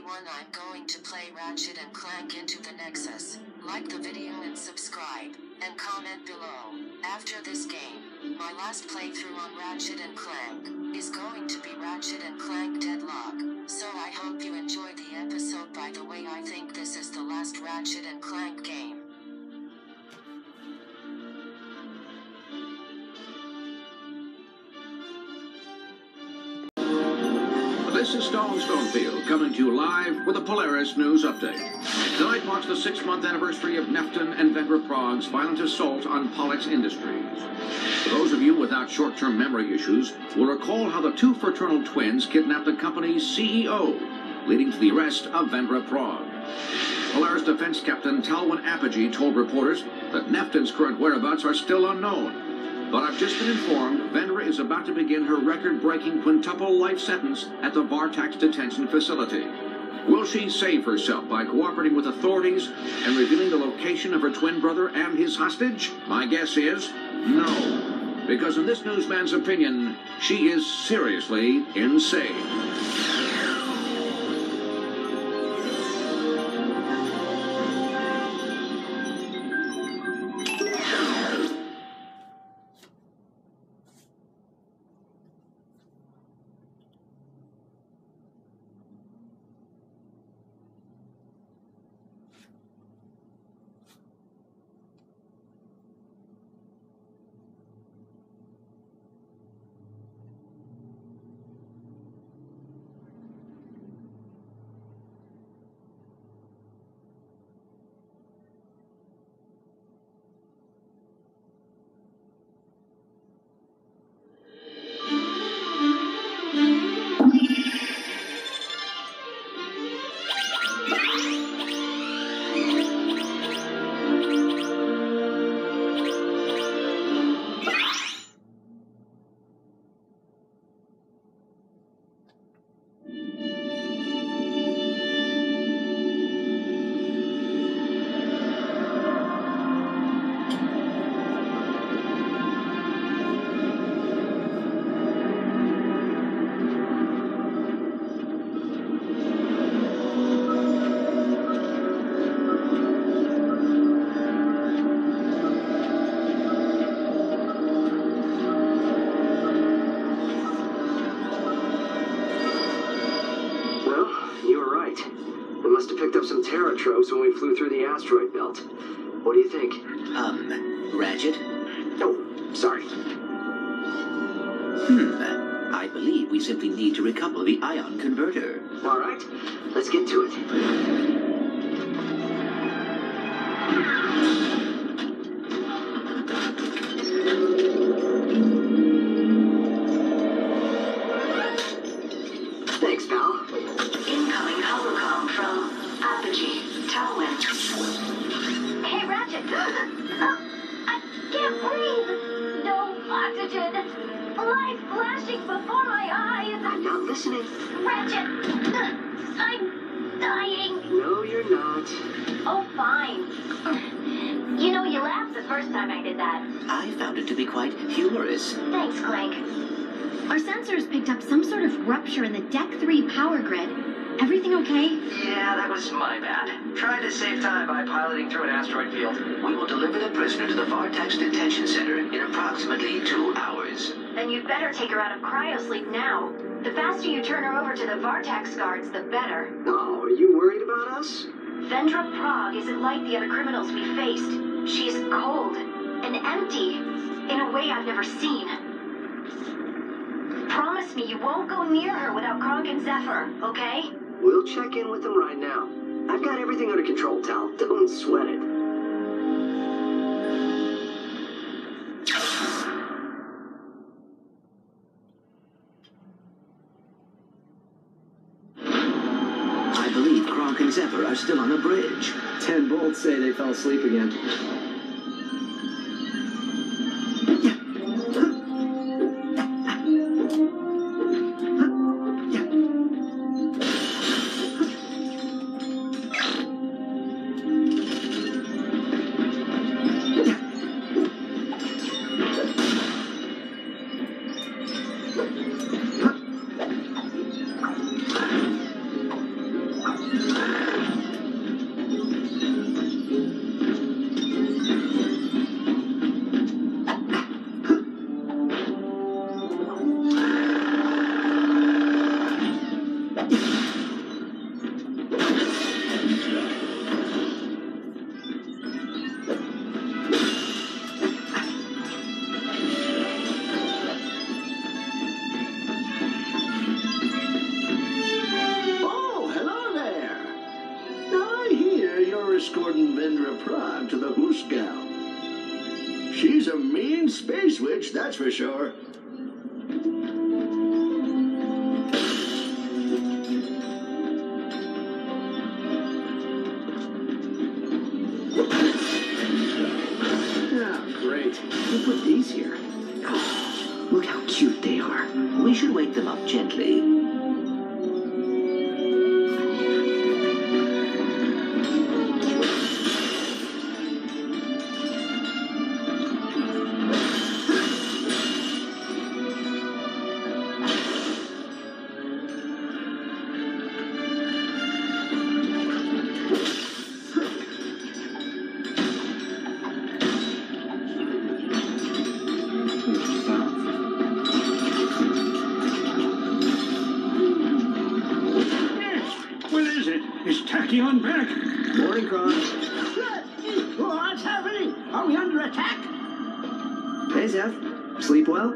everyone, I'm going to play Ratchet and Clank into the Nexus. Like the video and subscribe, and comment below. After this game, my last playthrough on Ratchet and Clank is going to be Ratchet and Clank Deadlock, so I hope you enjoyed the episode. By the way, I think this is the last Ratchet and Clank game. This is Stone Stonefield, coming to you live with a Polaris News Update. Tonight marks the 6-month anniversary of Nefton and Vendra Prague's violent assault on Pollux Industries. For those of you without short-term memory issues will recall how the two fraternal twins kidnapped the company's CEO, leading to the arrest of Vendra Prague. Polaris Defense Captain Talwin Apogee told reporters that Nefton's current whereabouts are still unknown. But I've just been informed Vendra is about to begin her record-breaking quintuple life sentence at the Vartax detention facility. Will she save herself by cooperating with authorities and revealing the location of her twin brother and his hostage? My guess is no. Because in this newsman's opinion, she is seriously insane. Tropes when we flew through the asteroid belt. What do you think? Ratchet? Oh, sorry. I believe we simply need to recouple the ion converter. All right, let's get to it. Thanks, pal. Incoming holocom from Apogee. Talwin. Hey, Ratchet! I can't breathe! No oxygen! Light flashing before my eyes! I'm not listening. Ratchet! I'm dying! No, you're not. Oh, fine. You know, you laughed the first time I did that. I found it to be quite humorous. Thanks, Clank. Our sensors picked up some sort of rupture in the Deck 3 power grid. Everything okay? Yeah, that was my bad. Tried to save time by piloting through an asteroid field. We will deliver the prisoner to the Vartax detention center in approximately 2 hours. Then you'd better take her out of cryosleep now. The faster you turn her over to the Vartax guards, the better. Oh, are you worried about us? Vendra Prague isn't like the other criminals we faced. She's cold and empty in a way I've never seen. Promise me you won't go near her without Kronk and Zephyr, okay? We'll check in with them right now. I've got everything under control, Tal. Don't sweat it. I believe Kronk and Zephyr are still on the bridge. 10 bolts say they fell asleep again. switch, that's for sure. Ah, great. Who put these here? Oh, look how cute they are. We should wake them up gently. On back. Morning, Kron. What's happening? Are we under attack? Hey, Zeph. Sleep well?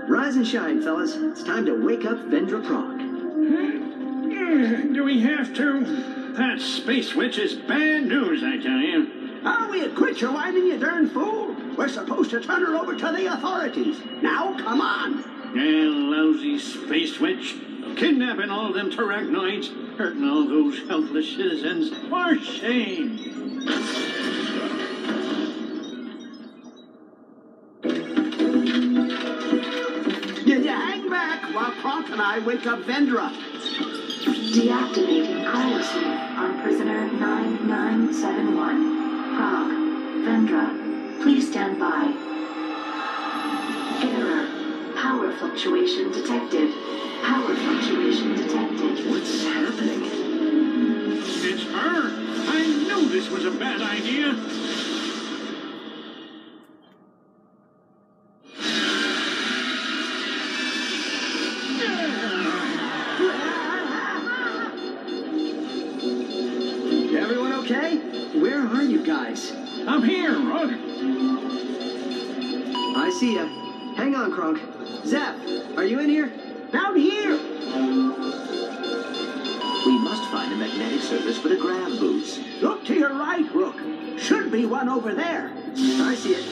Rise and shine, fellas. It's time to wake up Vendra Prague. Do we have to? That space switch is bad news, I tell you. Oh, will you quit your whining, you darn fool? We're supposed to turn her over to the authorities. Now, come on. Lousy space switch. Kidnapping all them terragnoids, hurting all those helpless citizens. For shame! You hang back while Kronk and I wake up Vendra. Deactivating cryosuit on prisoner 9971. Prague. Vendra. Please stand by. Error. Power fluctuation detected. Power fluctuation detected. What's happening? It's her! I knew this was a bad idea! Everyone okay? Where are you guys? I'm here, Rug! I see ya. Hang on, Kronk. Zap, are you in here? Down here! We must find a magnetic surface for the grab boots. Look to your right, Rook. Should be one over there. I see it.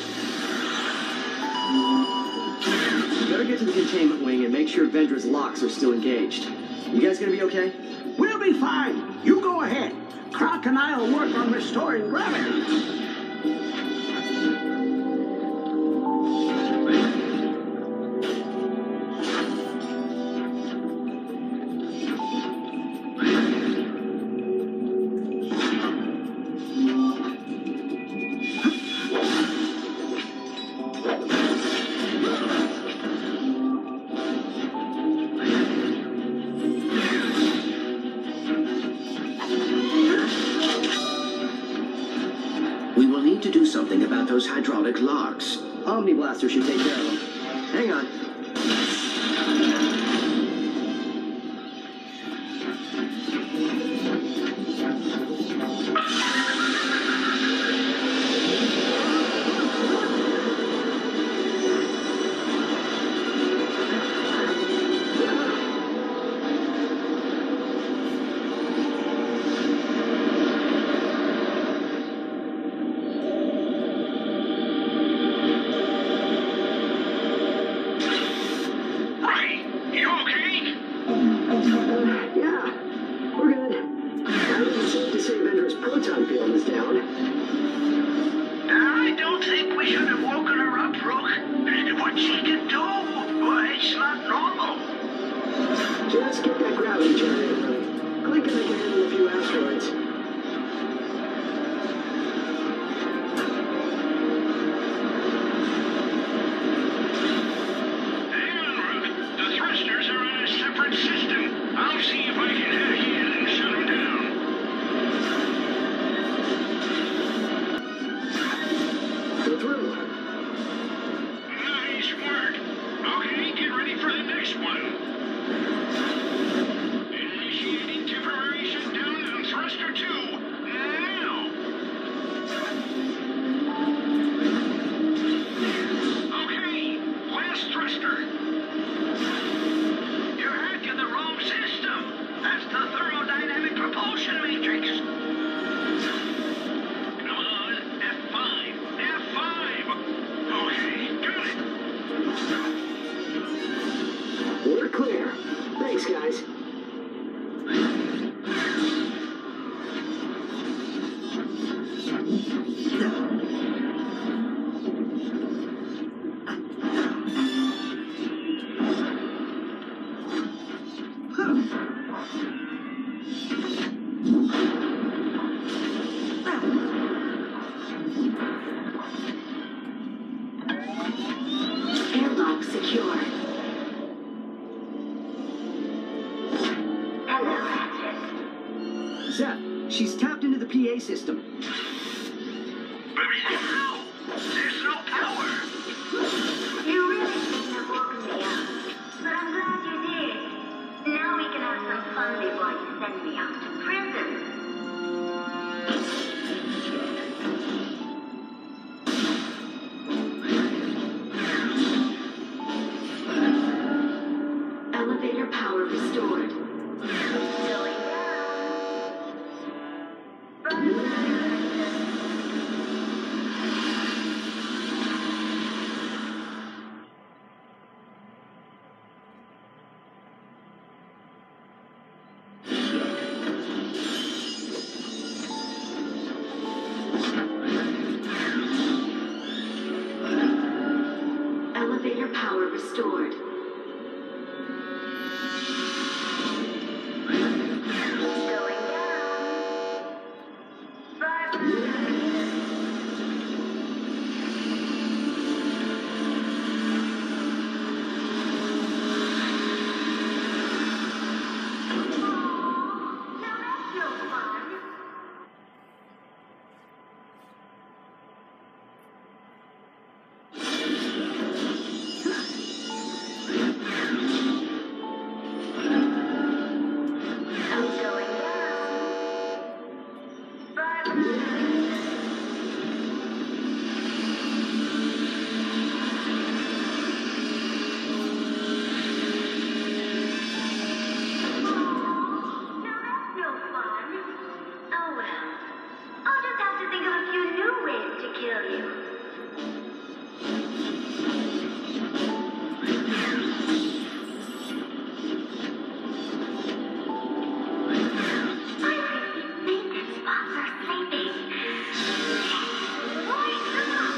Better get to the containment wing and make sure Vendra's locks are still engaged. You guys gonna be okay? We'll be fine. You go ahead. Kronk and I'll work on restoring gravity. Something about those hydraulic locks. Omni Blaster should take care of them. Hang on. Thanks, guys. Airlock secure. Hello, Ratchet. Zeph, she's tapped into the PA system. How? There's no power. You really shouldn't have woken me up, but I'm glad you did. Now we can have some fun before you send me off to prison. Elevator power restored. Going Elevator power restored. Going down. Now that's no fun. Going down. Now that's no fun. Oh well. I'll just have to think of a few new ways to kill you. Maintenance bots are sleeping. Wake them up!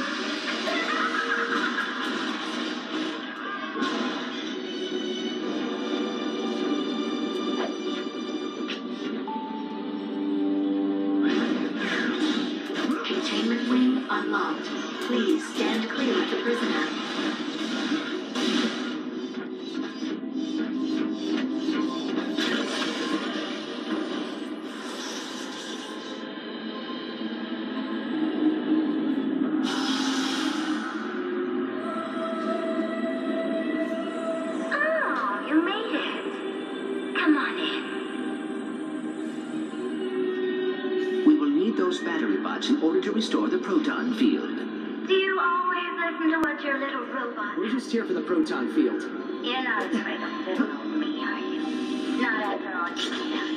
Containment wing unlocked. Please stand clear of the prisoner. Oh, you made it. Come on in. We will need those battery bots in order to restore the proton field. Do you always listen to what your little robot? We're just here for the proton field. You're not afraid of little old me, are you? Not after all you have.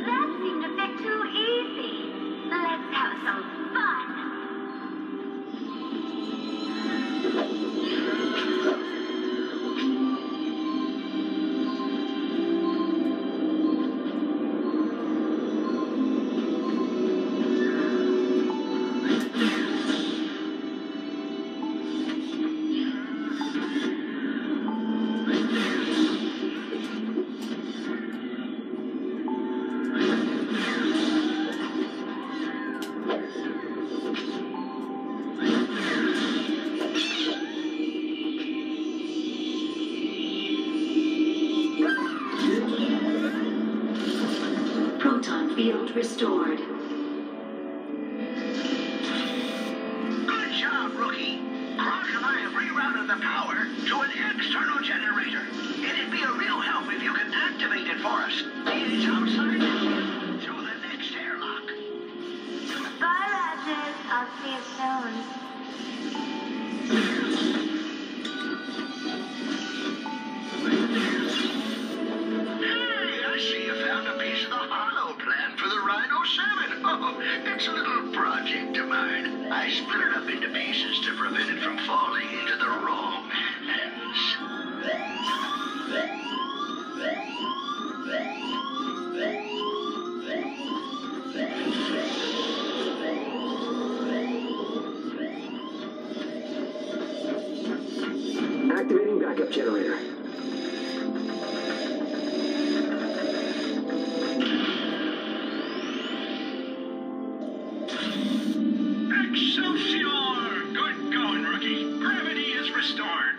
That seemed a bit too easy. Let's have some fun. Proton field restored. Good job, rookie. Brock and I have rerouted the power to an external generator. It'd be a real help if you could activate it for us. It's outside through the next airlock. Bye, Ratchet. I'll see you soon. It's a little project of mine. I split it up into pieces to prevent it from falling into the wrong hands. Activating backup generator. Excelsior! Good going, rookie. Gravity is restored.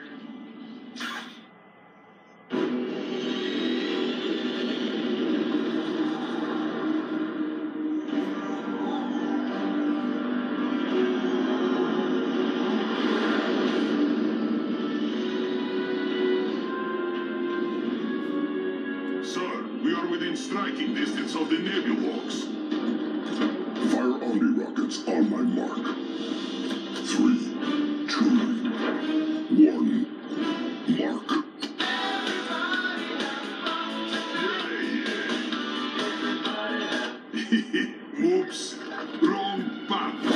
Sir, we are within striking distance of the Nebulworks. Fire Omni rockets on my mark. 3, 2, 1, mark. Oops, wrong button.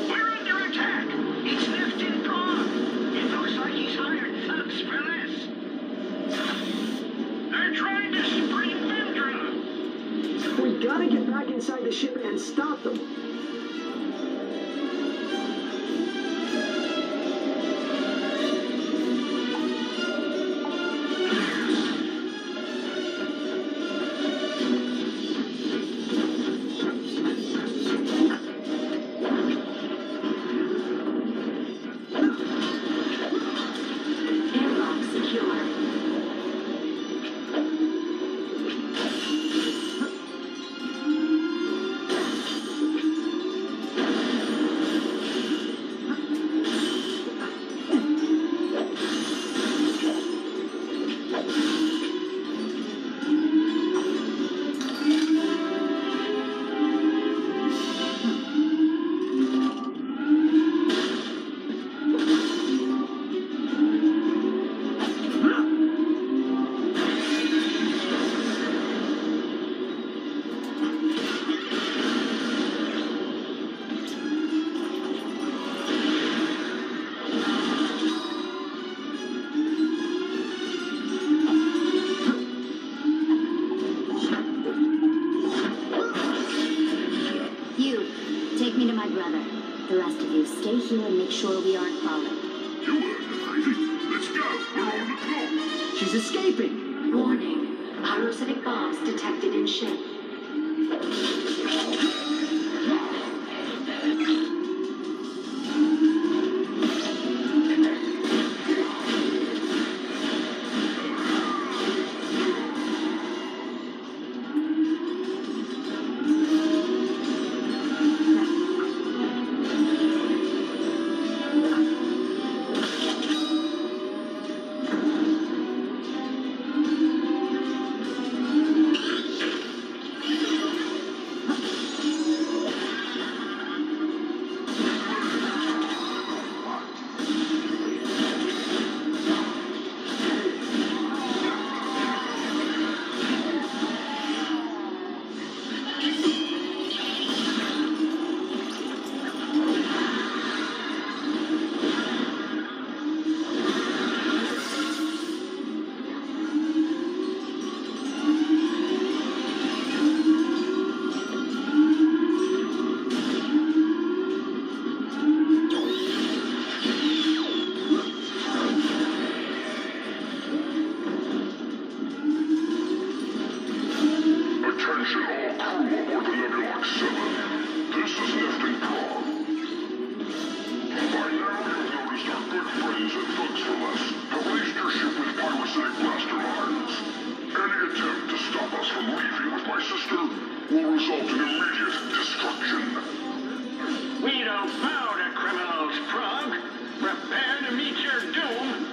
We're under attack. He's left in Prague. It looks like he's hired thugs for this. They're trying to spring Vendra. We gotta get back inside the ship and stop them. Airlock secure. You, take me to my brother. The rest of you, stay here and make sure we aren't followed. You heard it, lady. Let's go. We're on the clock. She's escaping. Warning. Pyrocytic bombs detected in ship.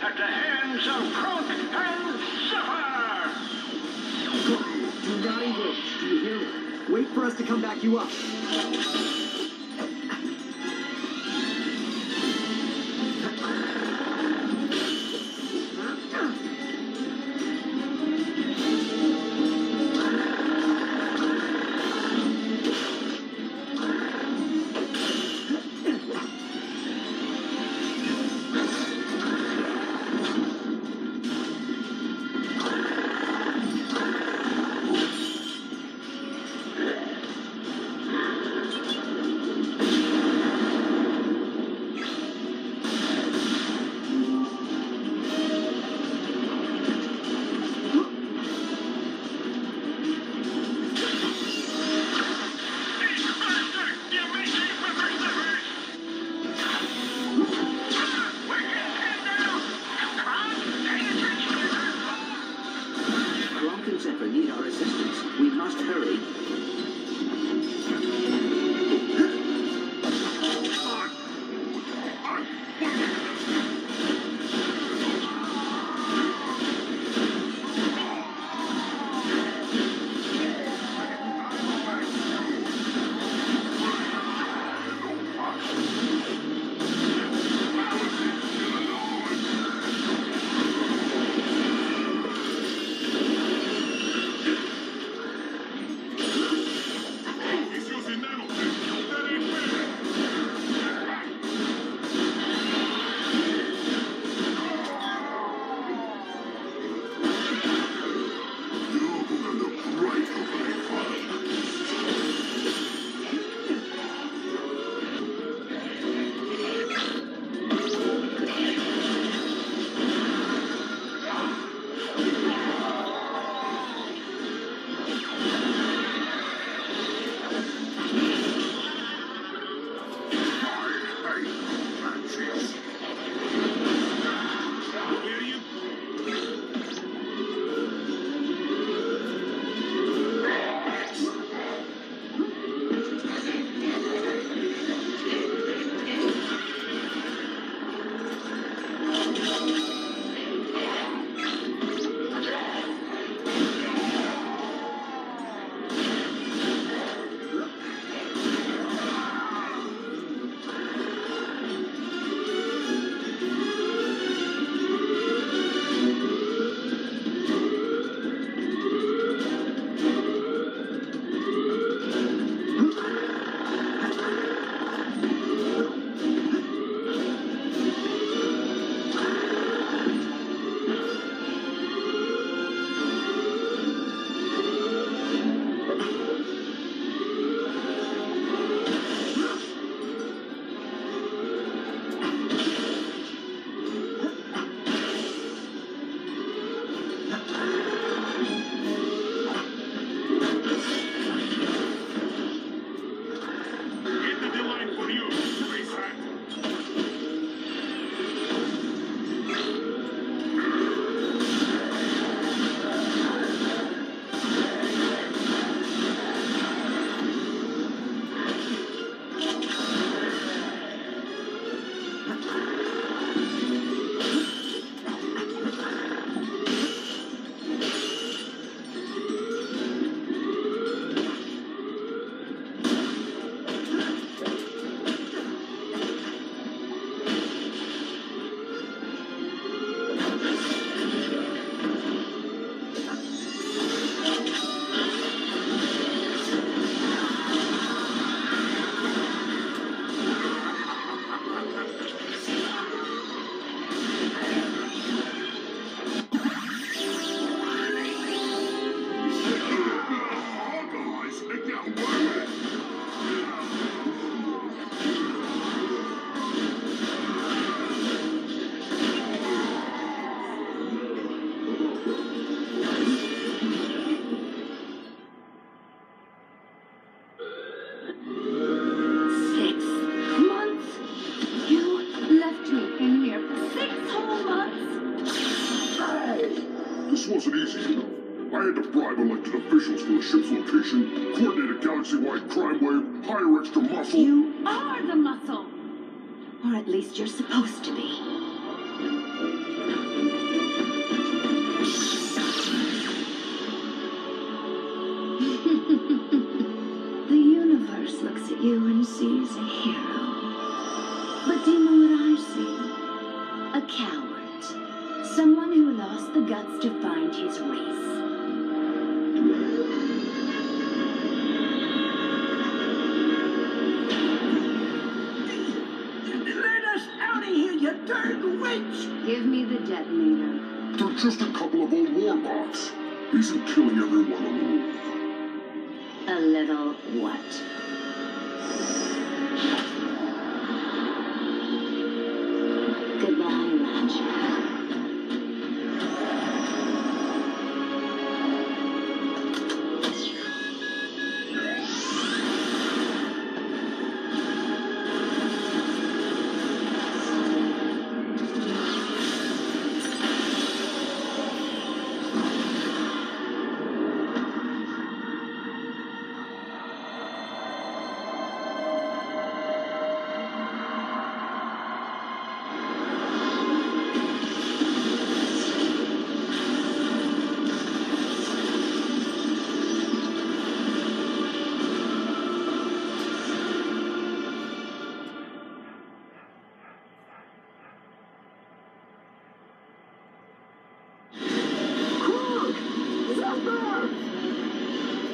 at the hands of Clank and Sapphire! us to come back you up. Need our assistance. We must hurry. This wasn't easy, you know. I had to bribe elected officials for the ship's location, coordinate a galaxy-wide crime wave, hire extra muscle. You are the muscle! Or at least you're supposed to be. the guts to find his race. Let us out of here, you darn witch! Give me the detonator. They're just a couple of old warbots. Isn't killing everyone a little... A little what? Goodbye, Ratchet.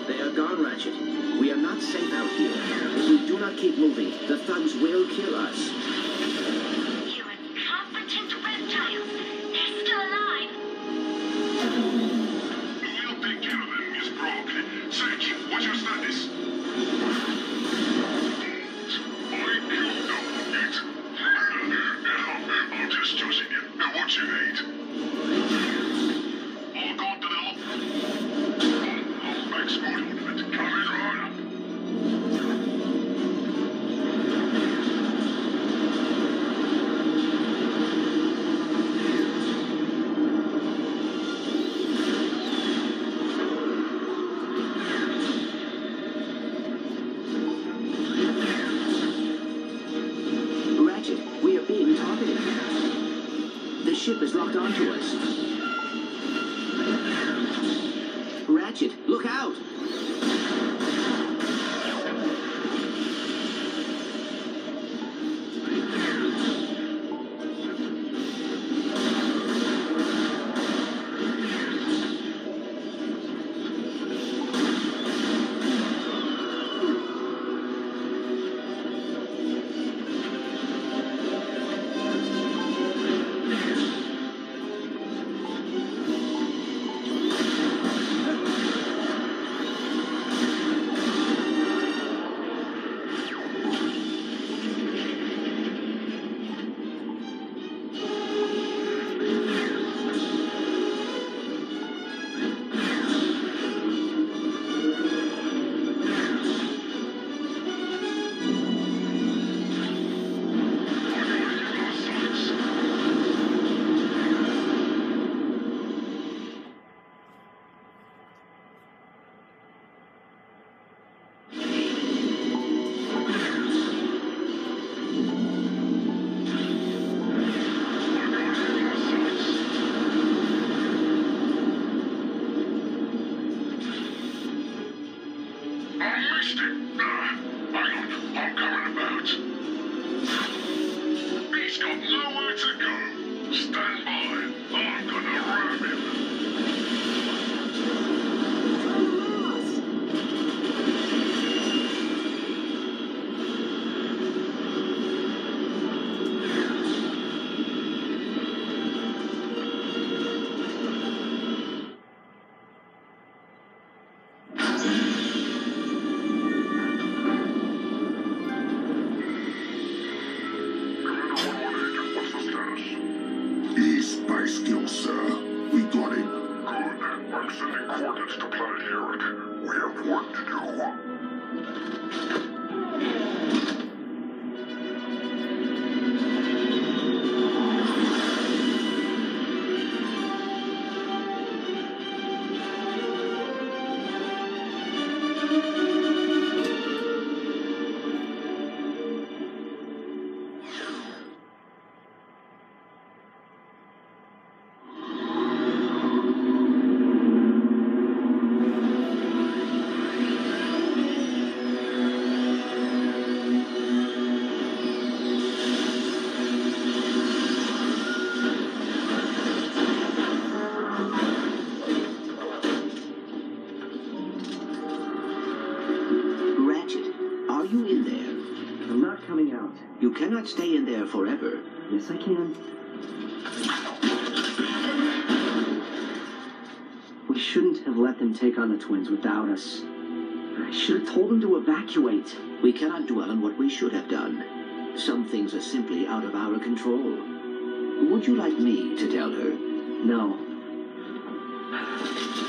They are gone, Ratchet. We are not safe out here. If we do not keep moving, the thugs will kill us. You incompetent reptiles! They're still alive! We'll take care of them, Miss Brock. Search, what's your status? I killed them, it. I'm just choosing you. What's your hate? All gone to the Max Mood Ornament. Coming right up. Ratchet, we are being targeted. The ship is locked onto us. Ratchet, look out! cannot stay in there forever. Yes, I can. We shouldn't have let them take on the twins without us. I should have told them to evacuate. We cannot dwell on what we should have done. Some things are simply out of our control. Would you like me to tell her? No.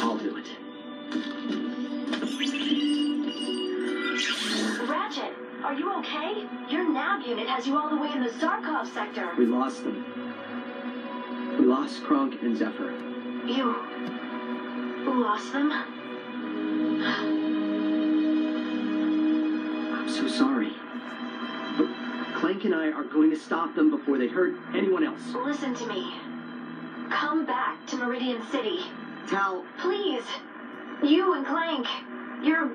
I'll do it. Ratchet, are you okay? Your nav unit has you all the way in the Zarkov sector. We lost them. We lost Kronk and Zephyr. You lost them? I'm so sorry. But Clank and I are going to stop them before they hurt anyone else. Listen to me. Come back to Meridian City. Tal. Please. You and Clank. You're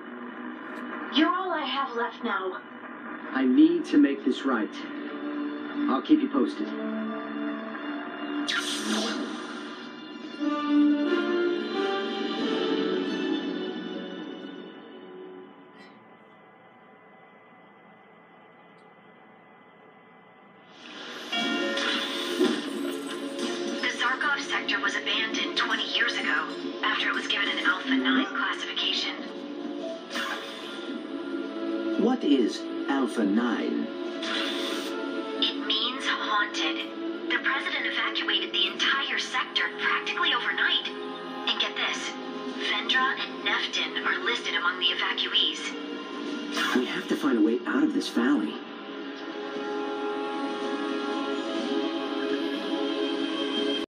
all I have left now. I need to make this right. I'll keep you posted. Was abandoned 20 years ago after it was given an Alpha 9 classification. What is Alpha 9? It means haunted. The president evacuated the entire sector practically overnight. And get this, Vendra and Neftin are listed among the evacuees. We have to find a way out of this valley.